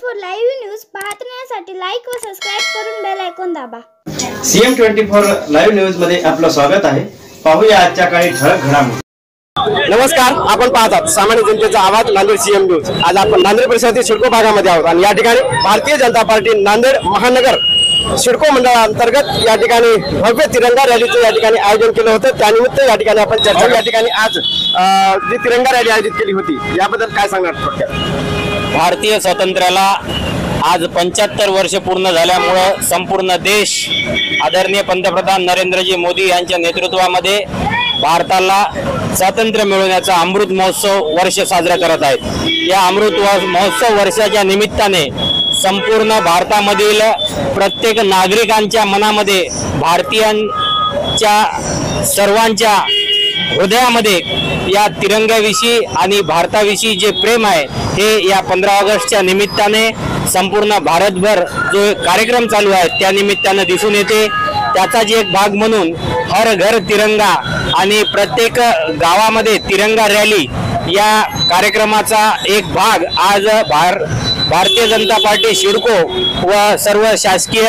24 live news पाहण्यासाठी like व subscribe करून बेल आयकॉन दाबा। सीएम 24 लाईव्ह न्यूज मध्ये आपलं स्वागत आहे। पाहूया आजच्या काही ठळक घडामोडी। नमस्कार, आपण पाहतात सामान्य जनतेचा आवाज नांदेड सीएम न्यूज। आज आपण नांदेड परिसरातील सिडको भागामध्ये आहोत आणि या ठिकाणी भारतीय जनता पार्टी नांदेड महानगर सिडको मंडळाअंतर्गत या ठिकाणी भव्य तिरंगा रॅलीचं या ठिकाणी आयोजन केलं होतं। त्यानिमित्त या ठिकाणी आपण चर्चा या ठिकाणी आज जी तिरंगा रॅली आयोजित केली होती याबद्दल काय सांगणार थोडक्यात? भारतीय स्वातंत्र्याला आज 75 वर्ष पूर्ण झाल्यामुळे संपूर्ण देश आदरणीय पंतप्रधान नरेंद्रजी मोदी यांच्या नेतृत्वामध्ये भारताला स्वातंत्र्य मिळवण्याचा अमृत महोत्सव वर्ष साजरा करत आहेत। या अमृत महोत्सव वर्षाच्या निमित्ताने संपूर्ण भारतामधील प्रत्येक नागरिकांच्या मनामध्ये भारतीयांच्या सर्वांच्या हृदयामध्ये या तिरंग्याविषयी आणि भारताविषयी जे प्रेम आहे हे या 15 ऑगस्टच्या निमित्ताने संपूर्ण भारतभर जो कार्यक्रम चालू आहे त्या निमित्ताने दिसून येते। त्याचाच एक भाग म्हणून हर घर तिरंगा आणि प्रत्येक गावामध्ये तिरंगा रॅली या कार्यक्रमाचा एक भाग आज भारतीय जनता पार्टी सिडको व सर्व शासकीय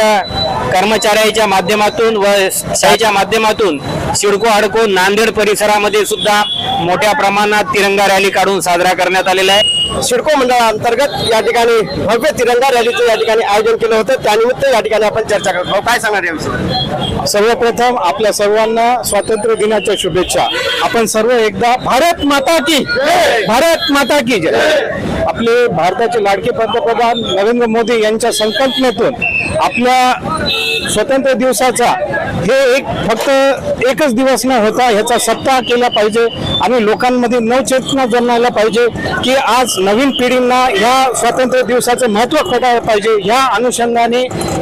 कर्मचाऱ्यांच्या माध्यमातून व शाळेच्या माध्यमातून सिडको हडको नांदेड परिसरामध्ये सुद्धा मोठ्या प्रमाणात तिरंगा रॅली काढून साजरा करण्यात आलेला आहे। सिडको मंडळाअंतर्गत या ठिकाणी भव्य तिरंगा रॅलीचं या ठिकाणी आयोजन केलं होतं। त्यानिमित्त या ठिकाणी आपण चर्चा करतो। काय सांगणार याविषयी? सर्वप्रथम आपल्या सर्वांना स्वातंत्र्य दिनाच्या शुभेच्छा। आपण सर्व एकदा भारत माता की जय, भारत माता की जय। आपले भारताचे लाडके पंतप्रधान नरेंद्र मोदी यांच्या संकल्पनेतून आपल्या स्वातंत्र्य दिवसाचा हे फक्त एकच दिवस न होता ह्याचा सप्ताह केला पाहिजे आणि लोकांमध्ये नवचेतना जन्मायला पाहिजे की आज नवीन पिढींना या स्वातंत्र्य दिवसाचं महत्त्व कळायला पाहिजे। या अनुषंगाने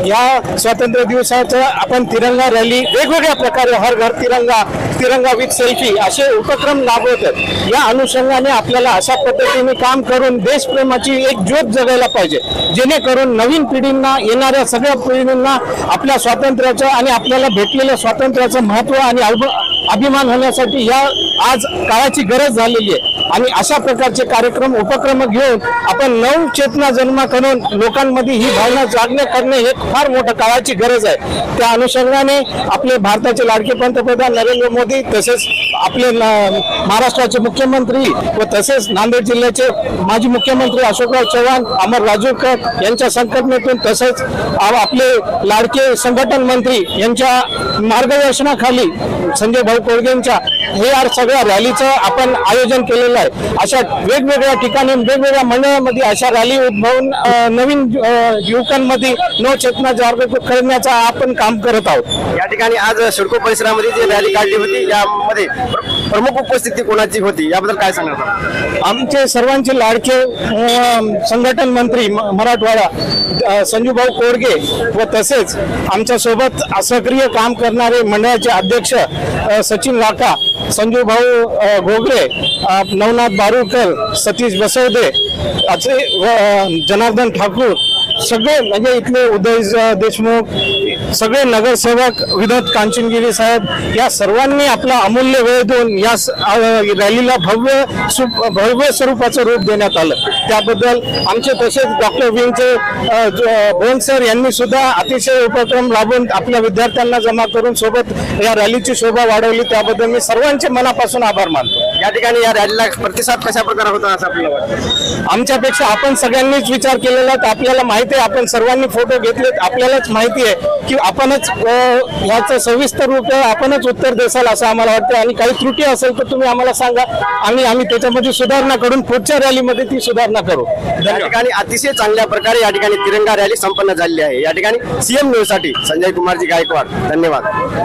या स्वातंत्र्य दिवसाचं आपण तिरंगा रॅली वेगवेगळ्या प्रकारे हर घर तिरंगा, तिरंगा विथ सेल्फी असे उपक्रम राबवतात। या अनुषंगाने आपल्याला अशा पद्धतीने काम करून देशप्रेमाची एक ज्योत जगायला पाहिजे, जेणेकरून नवीन पिढींना, येणाऱ्या सगळ्या पिढींना आपल्या स्वातंत्र्याचं आणि आपल्याला भेटलेल्या स्वातंत्र्याचं महत्त्व आणि अभिमान होण्यासाठी या आज काळाची गरज झालेली आहे। आणि अशा प्रकारचे कार्यक्रम उपक्रम घेऊन आपण नवचेतना जन्म करून लोकांमध्ये ही भावना जागृत करणे हे फार मोठं काळाची गरज आहे। त्या अनुषंगाने आपले भारताचे लाडके पंतप्रधान नरेंद्र मोदी तसेच आपले महाराष्ट्राचे मुख्यमंत्री व तसेच नांदेड जिल्ह्याचे माजी मुख्यमंत्री अशोकराव चव्हाण, अमर राजूरकर यांच्या संकल्पनेतून तसेच आपले लाडके संघटन मंत्री यांच्या मार्गदर्शनाखाली संजय भाऊ कोळगेंच्या हे सगळ्या रॅलीचं आपण आयोजन केलेलं आहे। अशा वेगवेगळ्या ठिकाणी वेगवेगळ्या मंडळांमध्ये अशा रॅली उद्भवून नवीन युवकांमध्ये नवचेतना जागृत करण्याचा आपण काम करत आहोत। या ठिकाणी आज सिडको परिसरामध्ये जी रॅली काढली होती यामध्ये प्रमुख उपस्थिती कोणाची होती याबद्दल काय सांगणार? आमचे सर्वांचे लाडके संघटन मंत्री मराठवाडा संजू भाऊ कोळगे व तसेच आमच्या सोबत सक्रिय काम करणारे मंडळाचे अध्यक्ष सचिन वाका, संजू भाऊ घोगरे, नवनाथ बारुकर, सतीश बसवदे असे जनार्दन ठाकूर सगळे म्हणजे इथले उदय देशमुख सगळे नगरसेवक, विनोद कांचनगिरी साहेब या सर्वांनी आपला अमूल्य वेळ देऊन या रॅलीला भव्य स्वरूपाचं रूप देण्यात आलं। त्याबद्दल आमचे तसेच डॉक्टर विंगचे भोन सर यांनी सुद्धा अतिशय उपक्रम राबवून आपल्या विद्यार्थ्यांना जमा करून सोबत या रॅलीची शोभा वाढवली। त्याबद्दल मी सर्वांचे मनापासून आभार मानतो। या ठिकाणी या रॅलीला प्रतिसाद कशा प्रकारे होता असं आपल्याला वाटतं? आमच्यापेक्षा आपण सगळ्यांनीच विचार केलेला आहे। आपल्याला माहिती आहे, आपण सर्वांनी फोटो घेतलेत, आपल्यालाच माहिती आहे की आपणच याचं सविस्तर रूप आपणच उत्तर देसाल असं आम्हाला वाटतं। आणि काही त्रुटी असेल तर तुम्ही आम्हाला सांगा आणि आम्ही त्याच्यामध्ये सुधारणा करून पुढच्या रॅलीमध्ये ती सुधारणा करू। या ठिकाणी अतिशय चांगल्या प्रकारे या ठिकाणी तिरंगा रॅली संपन्न झालेली आहे। या ठिकाणी सीएम न्यूज साठी संजय कुमारजी गायकवाड, धन्यवाद।